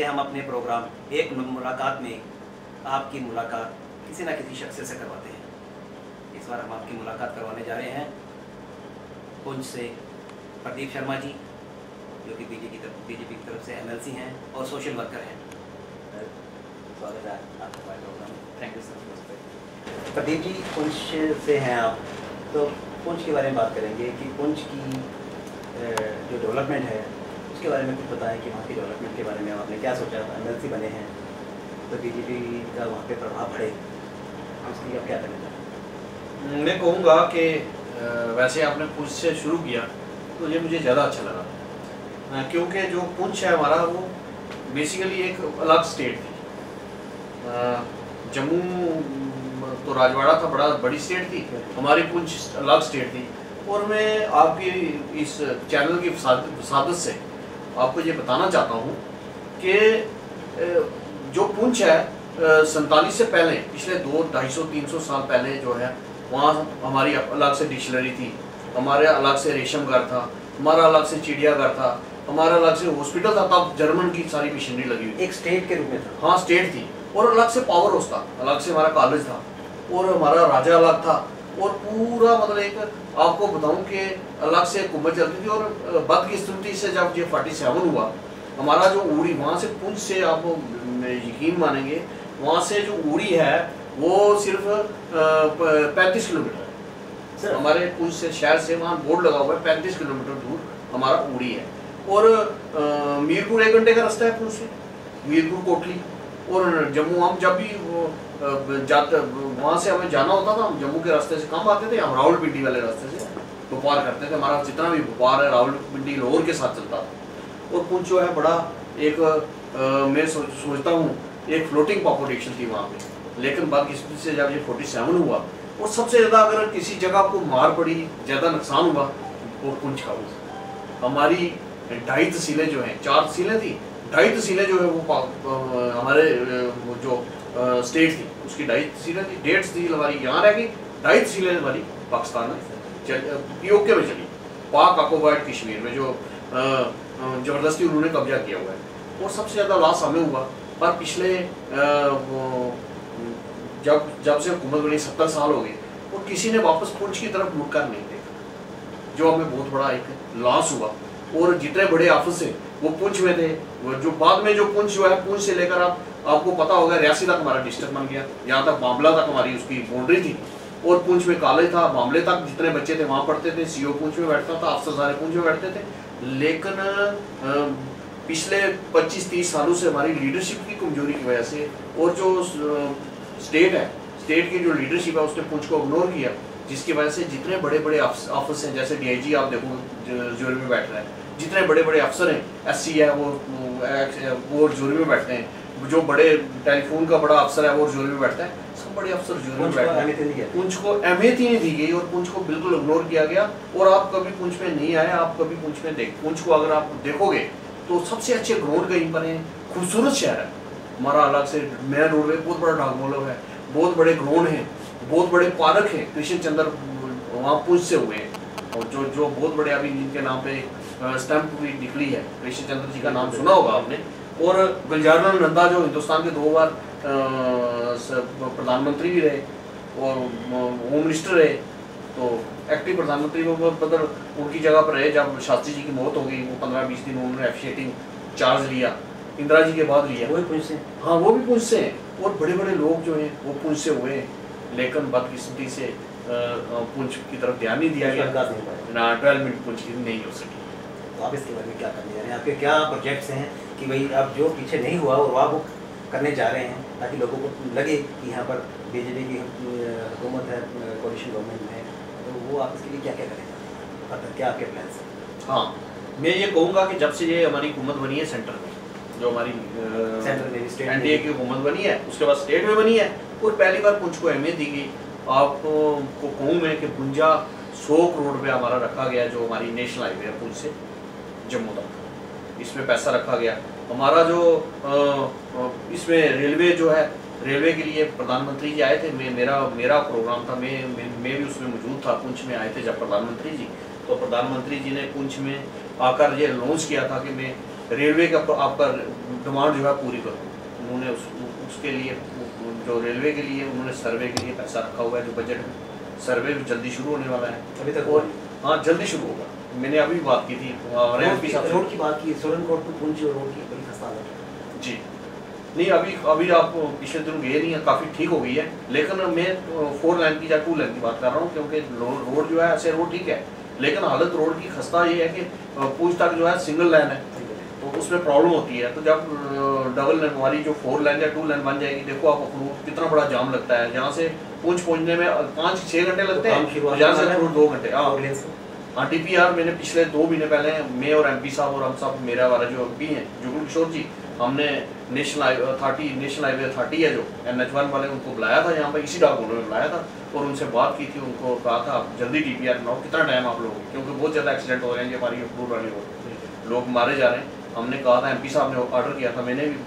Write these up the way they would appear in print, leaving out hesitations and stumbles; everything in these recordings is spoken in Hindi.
पहले हम अपने प्रोग्राम एक मुलाकात में आपकी मुलाकात किसी न किसी शख्स से करवाते हैं। इस बार हम आपकी मुलाकात करवाने जा रहे हैं पुंछ से प्रदीप शर्मा जी, जो कि बीजेपी की तरफ से MLC हैं और सोशल वर्कर हैं। स्वागत है आपका program. Thank you sir. Pradeep ji, Poonch से हैं आप, तो पुंछ के बारे में बात करेंगे कि पुंछ की जो डेवलपमेंट है उसके बारे में कुछ बताएं कि वहाँ की डेवलपमेंट के बारे में आपने क्या सोचा। MLC बने हैं तो बीजेपी का वहाँ पे प्रभाव बढ़े, उसकी आप क्या करना चाहते हैं? मैं कहूँगा कि वैसे आपने पुंछ से शुरू किया तो ये मुझे ज़्यादा अच्छा लगा, क्योंकि जो पुंछ है हमारा वो बेसिकली एक अलग स्टेट थी। जम्मू तो राजवाड़ा था, बड़ी स्टेट थी, हमारी पुंछ अलग स्टेट थी। और मैं आपकी इस चैनल की वसादत से आपको ये बताना चाहता हूँ कि जो पुंछ है 47 से पहले, पिछले 200-250-300 साल पहले जो है, वहाँ हमारी अलग से डिक्शनरी थी, हमारे अलग से रेशम घर था, हमारा अलग से चिड़ियाघर था, हमारा अलग से हॉस्पिटल था। तब जर्मन की सारी मशीनरी लगी हुई, एक स्टेट के रूप में था। हाँ, स्टेट थी। और अलग से पावर हाउस था, अलग से हमारा कॉलेज था, और हमारा राजा अलग था। और पूरा मतलब एक आपको बताऊं कि अलग से हुकूमत चलती थी। और बदकिस्मती से जब ये 47 हुआ, हमारा जो उड़ी वहाँ से पुंछ से, आप यकीन मानेंगे, वहाँ से जो उड़ी है वो सिर्फ 35 किलोमीटर है सर। हमारे पुंछ से शहर से वहाँ बोर्ड लगा हुआ है, 35 किलोमीटर दूर हमारा उड़ी है। और मीरपुर 1 घंटे का रास्ता है पुंछ से, मीरपुर कोटली। और जम्मू हम जब भी जाते, वहाँ से हमें जाना होता था, हम जम्मू के रास्ते से कम आते थे, हम रावलपिंडी वाले रास्ते से व्यापार करते थे। हमारा जितना भी व्यापार है रावलपिंडी लाहौर के साथ चलता था। और पुंछ जो है बड़ा एक मैं सोचता हूँ एक फ्लोटिंग पॉपुलेशन थी वहाँ पे। लेकिन बदकिस्मती से जब ये 47 हुआ, और सबसे ज़्यादा अगर किसी जगह को मार पड़ी, ज़्यादा नुकसान हुआ, वो पुंछ का हुआ। हमारी 2.5 तहसीलें जो हैं, 4 तहसीलें थी, 2.5 तहसीलें जो है वो हमारे जो स्टेट थी उसकी 2.5 तहसीलें थी। 1.5 तहसील हमारी यहाँ रह गई, 2.5 तहसीलें हमारी पाकिस्तान में POK में चली, पाक ऑक्युपाइड कश्मीर में, जो ज़बरदस्ती उन्होंने कब्जा किया हुआ है। और सबसे ज़्यादा लॉस हमें हुआ। पर पिछले जब से हुकूमत बनी 70 साल हो गए, और किसी ने वापस पुंछ की तरफ मुड़कर नहीं देखा, जो हमें बहुत बड़ा एक लॉस हुआ। और जितने बड़े ऑफिस हैं वो पुंछ में थे। जो बाद में जो पुंछ जो है, पुंछ से लेकर आपको पता होगा रियासी तक हमारा डिस्ट्रिक्ट बन गया, यहाँ तक मामला तक हमारी उसकी बाउंड्री थी। और पुंछ में कॉलेज था, मामले तक जितने बच्चे थे वहाँ पढ़ते थे, CO पुंछ में बैठता था, अफसर सारे पुंछ में बैठते थे। लेकिन पिछले 25-30 सालों से हमारी लीडरशिप की कमजोरी की वजह से, और जो स्टेट है, स्टेट की जो लीडरशिप है उसने पुंछ को इग्नोर किया, जिसकी वजह से जितने बड़े बड़े ऑफिस हैं, जैसे DIG आप देखो जोरी में बैठ रहा है, जितने बड़े बड़े अफसर हैं, SC है वो जोरी में बैठते हैं, जो बड़े टेलीफोन का बड़ा अफसर है वो जोरी में बैठता है, सब बड़े अफसर जोरी में बैठते हैं। पुंछ को अहमियत ही नहीं दी गई और पुंछ को बिल्कुल इग्नोर किया गया। और आप कभी पुंछ में नहीं आए, आप कभी पुंछ में पुंछ को अगर आप देखोगे तो सबसे अच्छे ग्राउंड कहीं पर हैं, खूबसूरत शहर है हमारा। अलग से मेन रोड पे बहुत बड़ा डाकमोलव है, बहुत बड़े ग्राउंड हैं, बहुत बड़े पार्क हैं, कृष्ण चंद्र वहाँ पुंछ से हुए हैं। और जो बहुत बड़े अभी जिनके नाम पे स्टैंप भी निकली है, कृष्ण चंद्र जी का नाम सुना होगा आपने। और गुलजारलाल नंदा जो हिंदुस्तान के 2 बार प्रधानमंत्री भी रहे और होम मिनिस्टर रहे, तो एक्टिव प्रधानमंत्री वो मतलब उनकी जगह पर रहे। जब शास्त्री जी की मौत हो गई, वो 15-20 दिन उन्होंने एफिशिएटिंग चार्ज लिया, इंदिरा जी के बाद लिया। वो भी पुंछ से? हाँ, वो भी पुंछ से हैं। और बड़े बड़े लोग जो हैं वो पुंछ से हुए हैं। लेकिन बदकिस्मती से पुंछ की तरफ ध्यान नहीं दिया गया ना, डेवलपमेंट पुंछ की नहीं हो सकी। तो आप इसके बारे में क्या करने जा रहे हैं? आपके क्या प्रोजेक्ट्स हैं कि भाई अब जो पीछे नहीं हुआ और वह वो करने जा रहे हैं, ताकि लोगों को लगे कि यहाँ पर BJP की हुकूमत है, कोalition गवर्नमेंट है, तो वो आप इसके लिए क्या क्या करेंगे? क्या आपके प्लान्स हैं? हाँ, मैं ये कहूँगा कि जब से ये हमारी हुकूमत बनी है सेंटर में, जो हमारी सेंटर में स्टेट NDA की हुकूमत बनी है, उसके बाद स्टेट में बनी है, और पहली बार पुंछ को अहमियत दी गई। आपको कहूँ मैं कि 52 करोड़ रुपया हमारा रखा गया, जो हमारी नेशनल हाईवे है पुंछ से जम्मू तक, इसमें पैसा रखा गया। हमारा जो इसमें रेलवे जो है, रेलवे के लिए प्रधानमंत्री जी आए थे, मेरा प्रोग्राम था, मैं भी उसमें मौजूद था। पुंछ में आए थे जब प्रधानमंत्री जी, तो प्रधानमंत्री जी ने पुंछ में आकर ये लॉन्च किया था कि मैं रेलवे का आपका डिमांड जो है पूरी करो। उन्होंने उसके लिए जो रेलवे के लिए उन्होंने सर्वे के लिए पैसा रखा हुआ है जो बजट में, सर्वे भी जल्दी शुरू होने वाला है अभी तक। और हाँ जल्दी शुरू होगा। मैंने अभी बात की थी रोड की बात की, सोलनकोट टू पुंछ रोड की बड़ी खस्ता हालत है जी। नहीं अभी आप पिछले दिन गए नहीं है, काफ़ी ठीक हो गई है, लेकिन मैं 4 लाइन की या 2 लाइन की बात कर रहा हूँ क्योंकि रोड जो है ऐसे रोड ठीक है, लेकिन हालत रोड की खस्ता ये है कि पुंछ तक जो है सिंगल लाइन है तो उसमें प्रॉब्लम होती है। तो जब डबल लाइन हमारी जो 4 लाइन या 2 लाइन बन जाएगी, देखो आप अखनूर कितना बड़ा जाम लगता है, जहाँ से पुंछ पहुँचने में 5-6 घंटे लगते हैं, जहाँ से अखनूर 2 घंटे। हाँ DPR मैंने पिछले 2 महीने पहले मैं और MP साहब और हम सब मेरा वाला जो MP हैं जुगल किशोर जी, हमने नेशनल हाईवे अथॉरिटी है जो NH1 वाले, उनको बुलाया था यहाँ पर, इसी डाक उन्होंने बुलाया था और उनसे बात की थी। उनको कहा था आप जल्दी DPR बनाओ, कितना टाइम आप लोग, क्योंकि बहुत ज़्यादा एक्सीडेंट हो रहे हैं, ये हमारी अखनूर वाली रोड लोग मारे जा रहे हैं। हमने कहा था, MP साहब ने ऑर्डर किया था, मैंने भी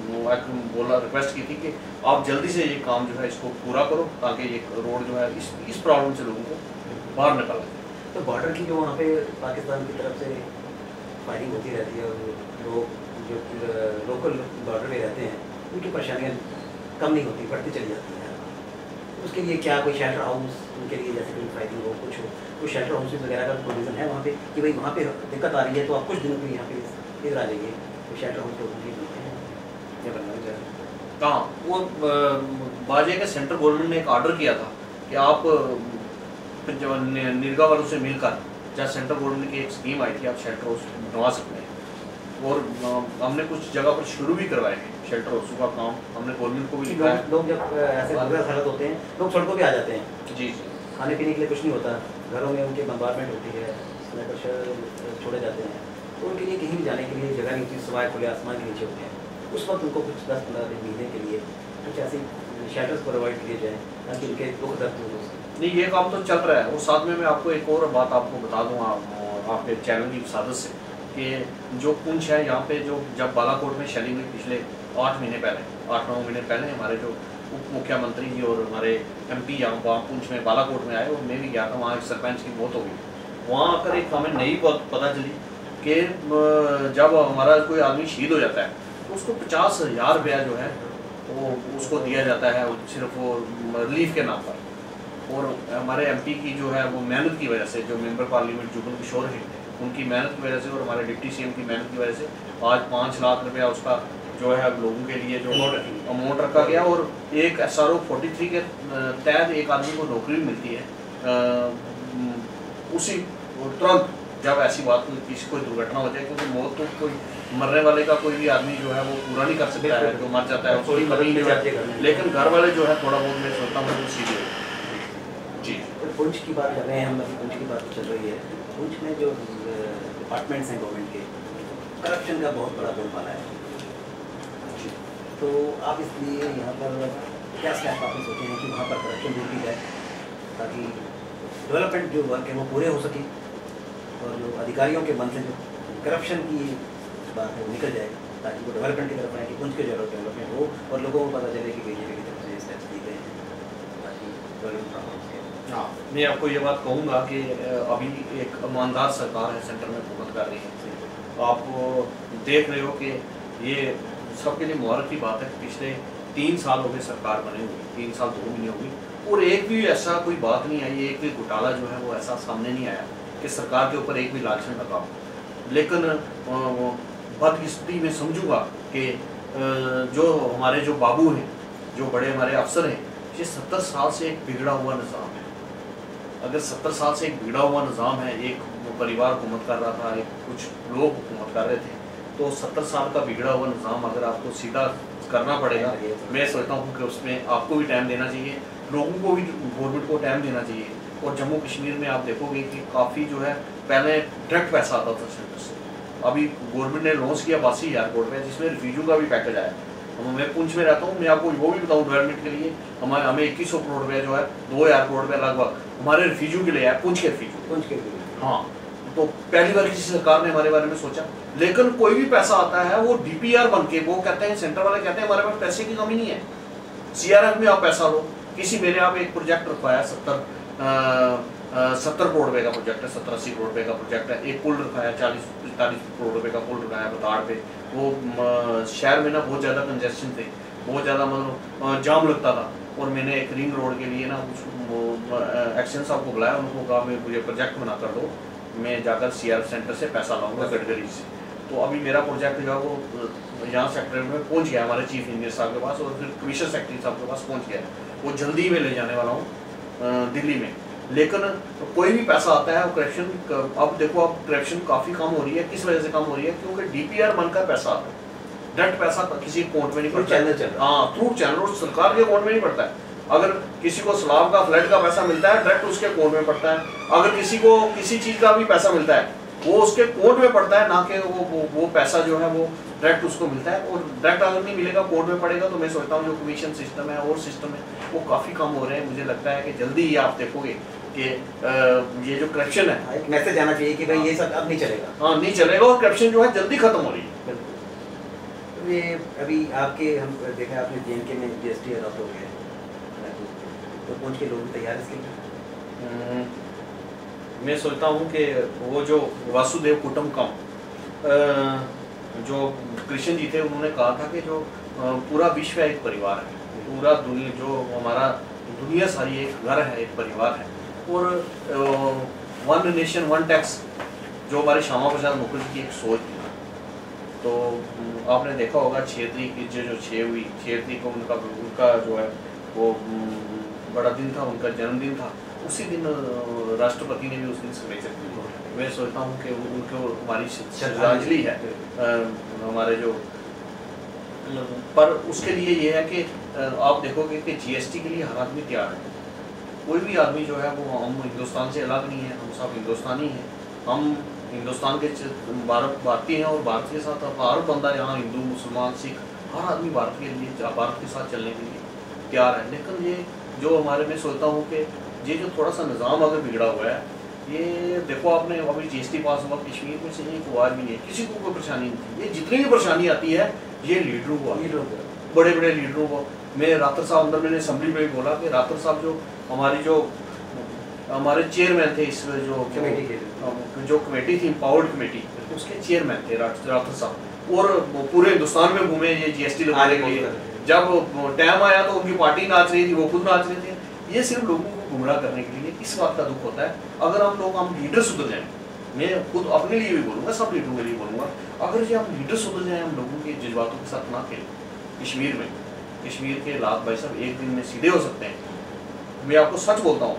बोला रिक्वेस्ट की थी कि आप जल्दी से ये काम जो है इसको पूरा करो ताकि ये रोड जो है इस प्रॉब्लम से लोगों को बाहर निकाला जाए। तो बॉर्डर की जो वहाँ पे पाकिस्तान की तरफ से फायरिंग होती रहती है और लोग जो लोकल बॉर्डर पे रहते हैं उनकी परेशानियाँ कम नहीं होती, बढ़ती चली जाती हैं। उसके लिए क्या कोई शेल्टर हाउस उनके लिए, जैसे कोई फायरिंग हो कुछ हो, कोई शेल्टर हाउस वगैरह का प्रोविज़न है वहाँ पे कि भाई वहाँ पे दिक्कत आ रही है तो आप कुछ दिनों के लिए यहाँ पे इधर आ जाइए, कोई शेल्टर हाउस तो उनके बनते हैं या बनना चाहिए। कहाँ वो बाजे के सेंट्रल गवर्नमेंट ने एक ऑर्डर किया था कि आप निरगा वालों से मिलकर, जहाँ सेंट्रल गवर्नमेंट की एक स्कीम आई थी, आप शेल्टर हाउस बनवा सकते हैं और हमने कुछ जगह पर शुरू भी करवाए हैं शेल्टर हाउस का काम, हमने गवर्नमेंट को भी लिखा है। लोग जब ऐसे बुरे हालत होते हैं लोग सड़कों पे आ जाते हैं जी, खाने पीने के लिए कुछ नहीं होता, घरों में उनके बम्बारमेंट होती है, स्नाइपर छोड़े जाते हैं, तो उनके लिए कहीं भी जाने के लिए जगह नहीं होती, सिवाय खुले आसमान के नीचे होते हैं। उस वक्त उनको कुछ 10-15 दिन महीने के लिए कुछ ऐसी शेल्टर्स प्रोवाइड किए जाए ताकि उनके दुख दर्द दूर हो सके। नहीं ये काम तो चल रहा है। और साथ में मैं आपको एक और बात आपको बता दूँ आपके चैनल की सादत से कि जो पुंछ है यहाँ पे, जो जब बालाकोट में शेलिंग हुई पिछले 8 महीने पहले, 8-9 महीने पहले, हमारे जो उप मुख्यमंत्री जी और हमारे MP यहाँ वहाँ पुंछ में बालाकोट में आए और मैं भी गया था, वहाँ एक सरपंच की मौत हो गई। वहाँ आकर एक हमें नई बात पता चली कि जब हमारा कोई आदमी शहीद हो जाता है तो उसको 50,000 रुपया जो है वो उसको दिया जाता है सिर्फ वो रिलीफ के नाम पर। और हमारे MP की जो है वो मेहनत की वजह से, जो मेंबर पार्लियामेंट जुगल किशोर हैं, उनकी मेहनत की वजह से और हमारे डिप्टी CM की मेहनत की वजह से आज 5 लाख रुपया उसका जो है लोगों के लिए जो अमाउंट रखा गया और एक SRO 43 के तहत एक आदमी को नौकरी मिलती है उसी तुरंत जब ऐसी बात किसी कोई दुर्घटना हो जाए, क्योंकि मौत तो कोई मरने वाले का कोई भी आदमी जो है वो पूरा नहीं कर सकता है, जो मर जाता है उसकी कमी जो है, लेकिन घर वाले जो है थोड़ा बहुत मैं सोचता हूँ वो सीधे जी। तो पुंछ की बात कर रहे हैं हम, अभी पुंछ की बात चल रही है। पुंछ में जो डिपार्टमेंट्स हैं गवर्नमेंट के, करप्शन का बहुत बड़ा बोलबाला है, तो आप इसलिए यहाँ पर क्या स्टेप आपने सोचे हैं कि वहाँ पर करप्शन दूर की जाए ताकि डेवलपमेंट जो वर्क है वो पूरे हो सके और जो अधिकारियों के मन से जो करप्शन की बात है वो निकल जाए ताकि वो डेवलपमेंट की तरफ आए, कि पुंछ के जो डेवलपमेंट हो और लोगों को पता चले कि BJP की तरफ से स्टेप्स लिए गए हैं ताकि डेवलपमेंट हो। हाँ, मैं आपको ये बात कहूँगा कि अभी एक ईमानदार सरकार है सेंटर में हुकूमत कर रही है। आप देख रहे हो कि ये सबके लिए मुबारक की बात है। पिछले 3 साल हो गए सरकार बने हुए, 3 साल 2 महीने हो गए और एक भी ऐसा कोई बात नहीं आई, एक भी घोटाला जो है वो ऐसा सामने नहीं आया कि सरकार के ऊपर एक भी लांछन लगा हो। लेकिन बदकिस्मती में समझूंगा कि जो हमारे जो बाबू हैं, जो बड़े हमारे अफसर हैं, ये 70 साल से एक बिगड़ा हुआ निज़ाम है। अगर 70 साल से एक बिगड़ा हुआ निज़ाम है, एक परिवार हुकूमत कर रहा था, एक कुछ लोग हुकूमत कर रहे थे, तो 70 साल का बिगड़ा हुआ निज़ाम अगर आपको सीधा करना पड़ेगा, मैं सोचता हूँ कि उसमें आपको भी टाइम देना चाहिए, लोगों को भी, गवर्नमेंट को टाइम देना चाहिए। और जम्मू कश्मीर में आप देखोगे कि काफ़ी जो है पहले डायरेक्ट पैसा आता था सेंटर से, अभी गवर्नमेंट ने लॉन्च किया 82,000 करोड़ रुपये, जिसमें रिफ्यूजियों का भी पैकेज आया। मैं पुंछ में रहता हूँ, मैं आपको वो भी बताऊँ डेवलपमेंट के लिए हमें 2100 करोड़ रुपये जो है 2000 करोड़ रुपये लगभग हमारे रिफ्यूजियों के लिए है, पुंछ के रिफ्यूजी। हाँ, तो पहली बार किसी सरकार ने हमारे बारे में सोचा। लेकिन कोई भी पैसा आता है वो DPR बन के, वो कहते हैं सेंटर वाले कहते हैं हमारे पास पैसे की कमी नहीं है, CRF में आप पैसा लो। किसी मैंने आप एक प्रोजेक्ट रखवाया 70 70 करोड़ रुपए का प्रोजेक्ट है, 70-80 करोड़ रुपए का प्रोजेक्ट है। एक पुल रखा है 40-45 करोड़ रुपए का पुल रखा है बताड़ पे। वो शहर में ना बहुत ज़्यादा कंजेशन थे, बहुत ज़्यादा मतलब जाम लगता था, और मैंने एक रिंग रोड के लिए ना एक्शन साहब को बुलाया, उनको कहा मैं मुझे प्रोजेक्ट बना कर दो, मैं जाकर CRF सेंटर से पैसा लाऊंगा गडकरी से। तो अभी मेरा प्रोजेक्ट जो है वो यहाँ सेक्टर में पहुँच गया हमारे चीफ इंजीनियर साहब के पास, और फिर कमिश्नर सेक्रेटरी साहब के पास पहुँच गया। वो जल्दी में ले जाने वाला हूँ दिल्ली में। लेकिन कोई भी पैसा आता है वो करप्शन, अब देखो अब करप्शन काफ़ी कम हो रही है। किस वजह से कम हो रही है? क्योंकि DPR बनकर पैसा आता है, डायरेक्ट पैसा किसी अकाउंट में नहीं पड़ता है। हाँ, थ्रू चैनल, सरकार के अकाउंट में नहीं पड़ता है। अगर किसी को सलाब का फ्लड का पैसा मिलता है डायरेक्ट उसके अकाउंट में पड़ता है। अगर किसी को किसी चीज़ का भी पैसा मिलता है वो उसके अकाउंट में पड़ता है, ना कि वो पैसा जो है वो डायरेक्ट उसको मिलता है। और डायरेक्ट अगर नहीं मिलेगा अकाउंट में पड़ेगा, तो मैं सोचता हूँ जो कमीशन सिस्टम है और सिस्टम है वो काफ़ी कम हो रहे हैं। मुझे लगता है कि जल्दी ही आप देखोगे कि ये जो करप्शन है, एक मैसेज आना चाहिए कि भाई ये सब अब नहीं चलेगा। हाँ, नहीं चलेगा, और करप्शन जो है जल्दी खत्म हो रही है। बिल्कुल। ये अभी आपके हम देखा आपने JNK में GST अडॉप्ट हो गया है, तो पहुँच के लोग तैयार इसके लिए? मैं सोचता हूँ कि वो जो वासुदेव कुटुंबकम जो कृष्ण जी थे, उन्होंने कहा था कि जो पूरा विश्व एक परिवार है, पूरा दुनिया जो हमारा दुनिया सारी एक घर है, एक परिवार है। और 1 नेशन 1 टैक्स जो हमारे श्यामा प्रसाद मुखर्जी की एक सोच थी। तो आपने देखा होगा 6 तारीख की जो 6 हुई, 6 तारीख को उनका जो है वो बड़ा दिन था, उनका जन्मदिन था। उसी दिन राष्ट्रपति ने भी उस दिन सिग्नेचर की। मैं सोचता हूँ कि उनको हमारी श्रद्धांजलि है हमारे जो, पर उसके लिए ये है कि आप देखोगे कि GST के लिए हर आदमी तैयार है। कोई भी आदमी जो है वो, हम हिंदुस्तान से अलग नहीं है, हम सब हिंदुस्तानी हैं। हम हिंदुस्तान के भारतीय हैं, और भारत के साथ हर बंदा यहाँ हिंदू मुसलमान सिख हर आदमी भारत के साथ चलने के लिए तैयार है। लेकिन ये जो हमारे, मैं सोचता हूँ कि ये जो थोड़ा सा निज़ाम अगर बिगड़ा हुआ है, ये देखो आपने अभी GST पास हुआ, कश्मीर में से एक आवाज़ भी नहीं है, किसी को कोई परेशानी नहीं थी। ये जितनी भी परेशानी आती है ये लीडरों को, बड़े बड़े लीडरों को। मैं राठौर साहब अंदर मैंने असेंबली में भी बोला कि राठौर साहब जो हमारे चेयरमैन थे इस जो कमेटी थी, पावर्ड कमेटी, उसके चेयरमैन थे राठौर साहब, और पूरे हिंदुस्तान में घूमे ये GST लगाने के लिए। जब टाइम आया तो उनकी पार्टी नाच रही थी, वो खुद नाच रहे थे। ये सिर्फ लोगों को गुमराह करने के लिए। इस बात का दुख होता है, अगर हम लीडर सुधर जाएं, मैं खुद अपने लिए भी बोलूँगा, सब लीडरों के लिए बोलूँगा, अगर जो हम लीडर सुधर जाएं, हम लोगों के जज्बातों के साथ ना खेलें। कश्मीर के लात भाई साहब एक दिन में सीधे हो सकते हैं। मैं आपको सच बोलता हूँ,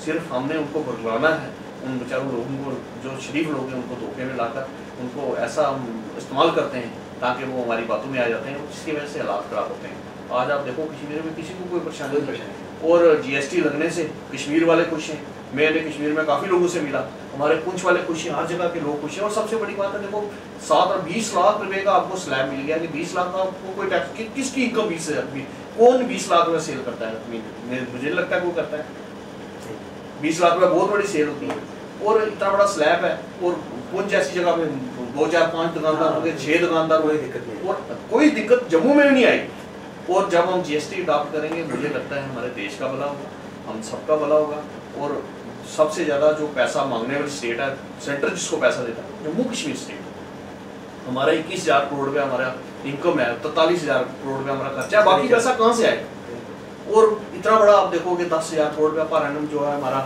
सिर्फ हमने उनको भुगवाना है, उन बेचारों लोगों को जो शरीफ लोग हैं उनको धोखे में लाकर उनको ऐसा हम इस्तेमाल करते हैं ताकि वो हमारी बातों में आ जाते हैं, जिसकी वजह से हालात ख़राब होते हैं। आज आप देखो कश्मीर में किसी को कोई परेशानी नहीं, और GST लगने से कश्मीर वाले खुश हैं। मैंने कश्मीर में काफ़ी लोगों से मिला, हमारे पुंछ वाले खुश हैं, हर जगह के लोग खुश हैं। और सबसे बड़ी बात है, देखो 7 और 20 लाख रुपए का आपको स्लैब मिल गया कि 20 लाख का आपको कोई टैक्स, किसकी इनकम 20,000, कौन 20 लाख रुपये सेल करता है? मुझे नहीं लगता है वो करता है। 20 लाख रुपये बहुत बड़ी सेल होती है, और इतना बड़ा स्लैब है, और पुंछ जैसी जगह में 2, 4, 5 दुकानदार हो गए, 6 दुकानदार, और कोई दिक्कत जम्मू में भी नहीं आई। और जब हम GST अडॉप्ट करेंगे, मुझे लगता है हमारे देश का भला होगा, हम सबका भला होगा। और सबसे ज़्यादा जो पैसा मांगने वाली स्टेट है, सेंटर जिसको पैसा देता है, जम्मू कश्मीर स्टेट। हमारा 21,000 करोड़ रुपया हमारा इनकम है, 43,000 करोड़ रुपया हमारा खर्चा है, बाकी पैसा कहाँ से आएगा? और इतना बड़ा आप देखोगे 10,000 करोड़ रुपया पर एनम जो है हमारा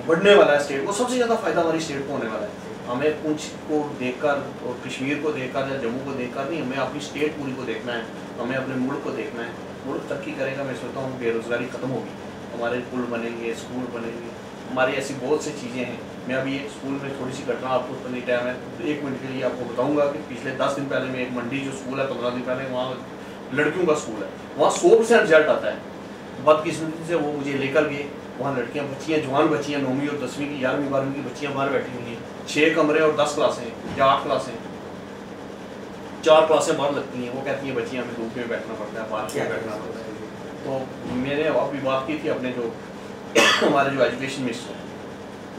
बढ़ने वाला है स्टेट को, सबसे ज़्यादा फायदा हमारी स्टेट को होने वाला है। हमें पुंछ को देखकर और कश्मीर को देखकर या जम्मू को देखकर नहीं, हमें अपनी स्टेट पूरी को देखना है, हमें अपने मुल्क को देखना है। मुल्क तरक्की करेगा, मैं सोचता हूँ बेरोज़गारी ख़त्म होगी, हमारे पुल बनेंगे, स्कूल बनेंगे, हमारी ऐसी बहुत सी चीज़ें हैं। मैं अभी एक स्कूल में थोड़ी सी घटना, आपको उतनी टाइम है 1 मिनट के लिए आपको बताऊँगा कि पिछले 10 दिन पहले में एक मंडी जो स्कूल है, 15 दिन पहले, वहाँ लड़कियों का स्कूल है, वहाँ 100% रिजल्ट आता है। बदकिस्मती से वो मुझे लेकर गए, वहाँ लड़कियाँ, बच्चियाँ, जवान बच्चियाँ, 9वीं और 10वीं की, 11वीं 12वीं की बच्चियाँ बाहर बैठी हुई हैं। 6 कमरे और 10 क्लासें या 8 क्लासें, 4 क्लासें बाहर लगती हैं। वो कहती हैं बच्चियाँ हमें धूप में बैठना पड़ता है, पार्क में बैठना पड़ता है। तो मैंने अभी बात की थी अपने जो हमारे जो एजुकेशन मिनिस्टर,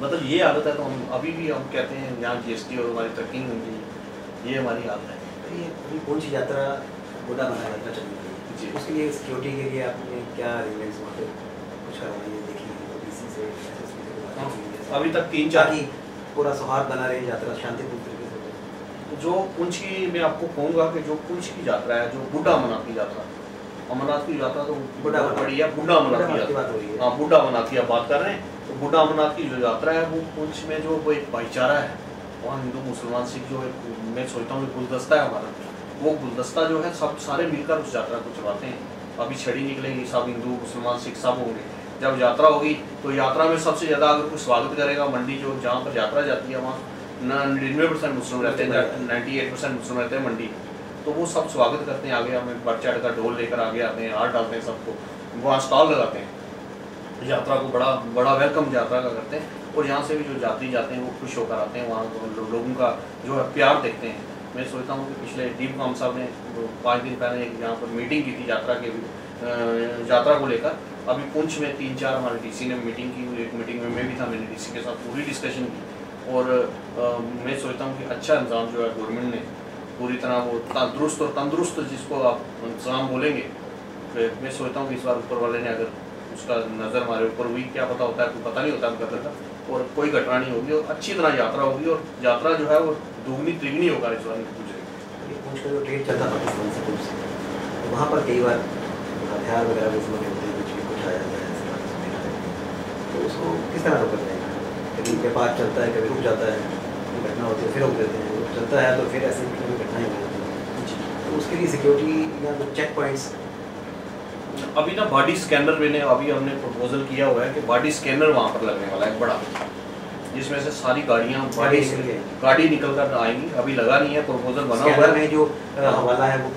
मतलब ये आदत है, तो हम अभी भी हम कहते हैं यहाँ GST और हमारी तरक्की नहीं होगी, ये हमारी हालत है। ये अभी पुंछ यात्रा बुढ़ा बना यात्रा चलनी चाहिए जी, उसके लिए सिक्योरिटी के लिए आपने क्या अरेंजमेंट्स वहाँ पे कुछ करवाइए, देखिए DC से हाँ, हुई है, अभी तक 3-4 ताकि पूरा सौहार्द बना रहे, यात्रा शांतिपूर्ण तरीके से हो। जो पुंछ की मैं आपको कहूँगा कि जो पुंछ की यात्रा है, जो बुढ़ा अमरनाथ की यात्रा, अमरनाथ की यात्रा तो बुढ़ा बहुत अमरनाथ। बड़ी है, बुढ़ा अमरनाथ की की यात्रा, बात हो रही है। हाँ बुढ़ा अमरनाथ की आप बात कर रहे हैं। तो बुढ़ा अमरनाथ की जो यात्रा है वो पुंछ में जो वो एक भाईचारा है, वहाँ हिंदू मुसलमान सिख जो एक मैं सोचता हूँ गुलदस्ता है हमारा, वो गुलदस्ता जो है सब सारे मिलकर उस यात्रा को चलाते हैं। अभी छड़ी निकलेगी, सब हिंदू मुसलमान सिख सब होंगे। जब यात्रा होगी तो यात्रा में सबसे ज़्यादा अगर कोई स्वागत करेगा, मंडी जो जहाँ पर यात्रा जाती है वहाँ 99% मुस्लिम रहते हैं, 98% मुस्लिम रहते हैं मंडी, तो वो सब स्वागत करते हैं, आगे हमें बढ़ चढ़ कर ढोल लेकर आगे आते हैं, हार डालते हैं सबको, वहाँ स्टॉल लगाते हैं, यात्रा को बड़ा बड़ा वेलकम यात्रा का करते हैं। और यहाँ से भी जो यात्री जाते हैं वो खुश होकर आते हैं, वहाँ लोगों का जो है प्यार देखते हैं। मैं सोचता हूँ कि पिछले डीप काम साहब ने 5 दिन पहले एक यहाँ पर मीटिंग की थी यात्रा को लेकर। अभी पुंछ में 3-4 हमारे डीसी ने मीटिंग की, एक मीटिंग में मैं भी था, मैंने डीसी के साथ पूरी डिस्कशन की। और मैं सोचता हूँ कि अच्छा इंतजाम जो है गवर्नमेंट ने पूरी तरह वो दुरुस्त और तंदुरुस्त जिसको आप इंतजाम बोलेंगे, तो मैं सोचता हूँ कि इस बार ऊपर वाले ने अगर उसका नज़र हमारे ऊपर हुई, क्या पता होता है, कोई पता नहीं होता मुकद्दर का, और कोई घटना नहीं होगी और अच्छी तरह यात्रा होगी और यात्रा जो है वो दुगनी तिगनी होगा इस बार गुजरेगी। पुंछ का जो ट्रेड चलता था पाकिस्तान से पुंछ से, तो वहाँ पर कई बार हथियार वगैरह भी इसमें होते हैं, कुछ आ जाता है, ऐसी बात सुनी है। तो उसको किस तरह रोका जाएगा? कभी व्यापार चलता है, कभी रुक जाता है, कोई घटना होती है फिर रोक देते हैं, चलता है तो फिर ऐसी घटनाएं हो जाती हैं। तो उसके लिए सिक्योरिटी या चेक पॉइंट्स अभी ना बॉडी स्कैनर अभी हमने प्रपोजल किया हुआ है कि बॉडी स्कैनर वहाँ पर लगने वाला है बड़ा, जिसमें से सारी गाड़ियाँ गाड़ी निकल कर आएंगी। अभी लगा नहीं है, प्रपोजल बना हुआ है। जो हवाला है वो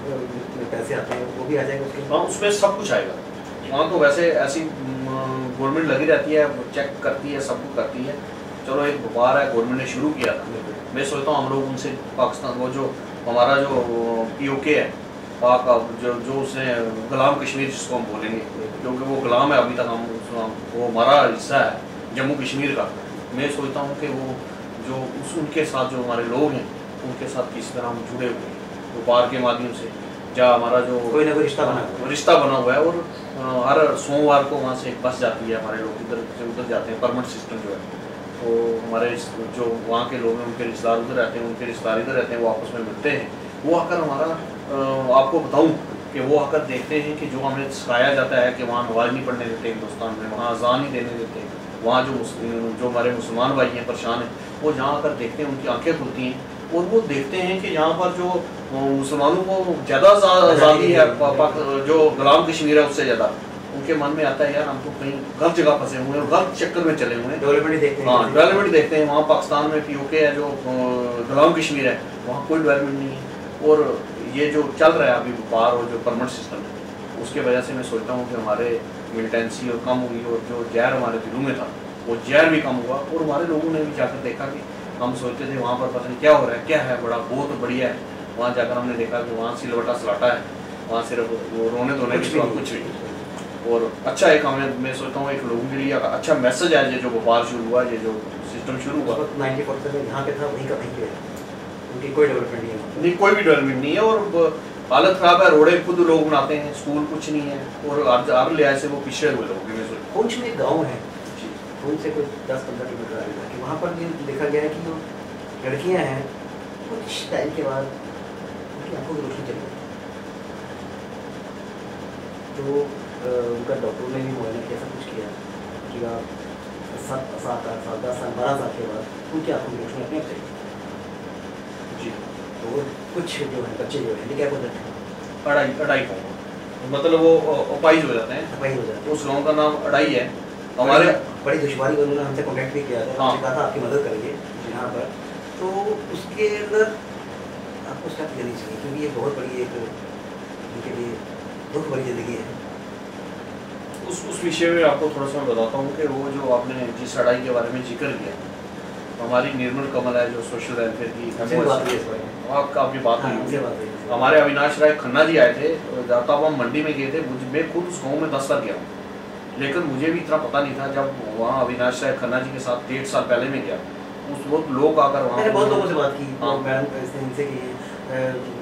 पैसे आते हैं वो भी आ जाएगा उसके? हाँ, उसमें सब कुछ आएगा। वहाँ तो वैसे ऐसी गवर्नमेंट लगी रहती है, चेक करती है, सब कुछ करती है। चलो एक व्यापार है, गवर्नमेंट ने शुरू किया था। मैं सोचता हूँ हम लोग उनसे पाकिस्तान वो जो हमारा जो POK है पाक, जो उसने गुलाम कश्मीर जिसको हम बोलेंगे, क्योंकि वो गुलाम है अभी तक, हम वो हमारा हिस्सा है जम्मू कश्मीर का। मैं सोचता हूँ कि वो जो उनके साथ जो हमारे लोग हैं उनके साथ किस तरह हम जुड़े हुए हैं व्यापार के माध्यम से, जहाँ हमारा जो कोई ना कोई रिश्ता बना हुआ है। और हर सोमवार को वहाँ से एक बस जाती है, हमारे लोग इधर से उधर जाते हैं, परमिट सिस्टम जो है। तो हमारे जो वहाँ के लोग हैं उनके रिश्तेदार उधर रहते हैं, उनके रिश्तेदार इधर रहते हैं, वो आपस में मिलते हैं। वो आकर हमारा आपको बताऊं कि वो आकर देखते हैं कि जो हमें सिखाया जाता है कि वहाँ नमाज नहीं पढ़ने देते हिंदुस्तान में, वहाँ अजान नहीं देने देते, वहाँ जो हमारे मुसलमान भाई हैं परेशान हैं, वो जहाँ आकर देखते हैं उनकी आंखें खुलती हैं और वो देखते हैं कि यहाँ पर जो मुसलमानों को ज़्यादा आज़ादी है, जो गुलाम कश्मीर है उससे ज़्यादा, उनके मन में आता है यार हम तो कहीं गलत जगह फंसे हुए हैं, गलत चक्कर में चले हुए हैं, डेवलपमेंट देखते हैं। हाँ, डेवलपमेंट देखते हैं। वहाँ पाकिस्तान में POK है जो गुलाम कश्मीर है, वहाँ कोई डेवलपमेंट नहीं है। और ये जो चल रहा है अभी व्यापार और जो परमिट सिस्टम है, उसके वजह से मैं सोचता हूँ कि हमारे मिलिटेंसी और कम हुई और जो जहर हमारे दिलों में था वो जहर भी कम हुआ। और हमारे लोगों ने भी जाकर देखा कि हम सोचते थे वहाँ पर पता नहीं क्या हो रहा है, क्या है, बड़ा बहुत बढ़िया है। वहाँ जाकर हमने देखा कि वहाँ सिलवटा सलाटा है, वहाँ सिर्फ वो रोने धोने की कुछ नहीं। और अच्छा एक हमें मैं सोचता हूँ एक लोगों के लिए अच्छा मैसेज है, ये जो व्यापार शुरू हुआ, ये जो सिस्टम शुरू हुआ 94% में जहाँ पे था वहीं का वहीं पे है, उनकी कोई डेवलपमेंट नहीं है, नहीं कोई भी डेवलपमेंट नहीं है। और हालत ख़राब है, रोडे खुद लोग बनाते हैं, स्कूल कुछ नहीं है, और हर लिहाज से वो पिछड़े हुए लोग हैं। पुंछ में एक गाँव है, पुंछ से कुछ 10-15 किलोमीटर आगे जाके वहाँ पर ये देखा गया है कि जो लड़कियाँ हैं कुछ टाइम के बाद उनकी आंखों की रोशनी चली गई। तो उनका डॉक्टर ने भी मुआयना किया, सब कुछ किया कि आप 7 साल 10 साल 12 साल के बाद उनकी आंखों की रोशनी अपने आप चली गई जी। तो कुछ जो है बच्चे जो हैंडीकैप हो जाते हैं, अढ़ाई मतलब वो अपाइज हो जाते हैं, अपाइज हो जाते हैं। उस गाँव का नाम अढ़ाई है। हमारे बड़ी दुश्वारी को उन्होंने हमसे कॉन्टैक्ट भी किया था, हमसे कहा था आपकी मदद करेंगे यहाँ पर। तो उसके अंदर आपको स्टेप लेनी चाहिए क्योंकि ये बहुत बड़ी एक उनके लिए दुख भरी ज़िंदगी है। उस विषय में आपको थोड़ा सा मैं बताता हूँ कि वो जो आपने जिस अढ़ाई के बारे में जिक्र किया, हमारी निर्मल कमल है जो सोशल वेलफेयर की आपकी बात हुई, हमारे अविनाश राय खन्ना जी आए थे, तब हम मंडी में गए थे। मैं खुद उस गाँव में 10 बार गया हूँ, लेकिन मुझे भी इतना पता नहीं था। जब वहाँ अविनाश राय खन्ना जी के साथ 1.5 साल पहले में गया, उस वक्त लोग आकर वहाँ मैंने बहुत लोगों से बात की, मैडम इनसे की है,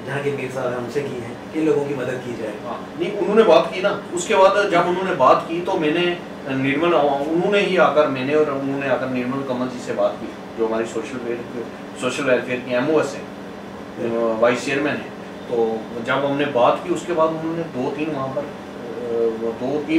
जहाँ के मीर साहब हैं उनसे की है कि लोगों की मदद की जाए। हाँ नहीं, उन्होंने बात की ना। उसके बाद जब उन्होंने बात की तो मैंने निर्मल उन्होंने ही आकर, मैंने और उन्होंने आकर निर्मल कमल जी से बात की, जो हमारी सोशल वेलफेयर की MOS है, वाइस चेयरमैन है। तो जब हमने बात की उसके बाद उन्होंने 2-3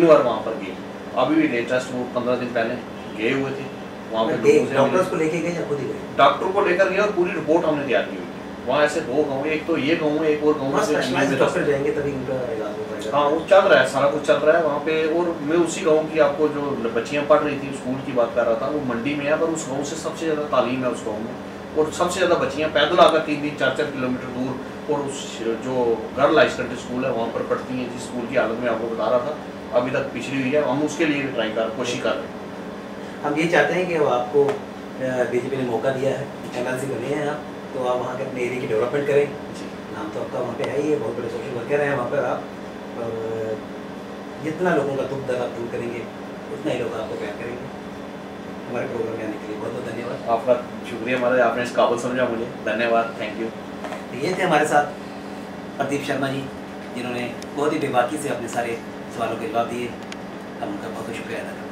बार वहाँ पर गए। अभी भी लेटेस्ट वो 15 दिन पहले गए हुए थे वहाँ पे। डॉक्टर्स को लेके गए या खुद ही गए? डॉक्टर को लेकर गए और पूरी रिपोर्ट हमने तैयार की हुई थी। वहाँ ऐसे 2 गाँव, एक तो ये गाँव है, एक और गाँव में डॉक्टर जाएंगे तभी उनका इलाज हो पाएगा। हाँ, वो चल रहा है, सारा कुछ चल रहा है वहाँ पे। और मैं उसी गाँव की आपको जो बच्चियाँ पढ़ रही थी स्कूल की बात कर रहा था, वो मंडी में है, पर उस गाँव से सबसे ज़्यादा तालीम है उस गाँव में, और सबसे ज़्यादा बच्चियाँ पैदल आकर 3-3, 4-4 किलोमीटर दूर, और उस जो गर्ल हाई सेकेंडरी स्कूल है वहाँ पर पढ़ती हैं, जिस स्कूल की हालत में आपको बता रहा था अभी तक पिछड़ी हुई है। हम उसके लिए भी कोशिश कर रहे हैं। हम ये चाहते हैं कि आपको BJP ने मौका दिया है, MLC बने हैं आप, तो आप वहाँ के अपने एरिया की डेवलपमेंट करें। नाम तो आपका वहाँ पे है ही है, बहुत बड़े सोशल वर्कर हैं वहाँ पर आप, और जितना लोगों का दुख दर्द आप दूर करेंगे उतना ही लोग आपको प्यार करेंगे। हमारे प्रोग्राम में आने के लिए बहुत बहुत धन्यवाद। आपका शुक्रिया महाराज, आपने इस काबिल समझा मुझे, धन्यवाद, थैंक यू। ये थे हमारे साथ प्रदीप शर्मा जी, जिन्होंने बहुत ही बेबाकी से अपने सारे सवालों के जवाब दिए। हम उनका बहुत शुक्रिया अदा करते हैं।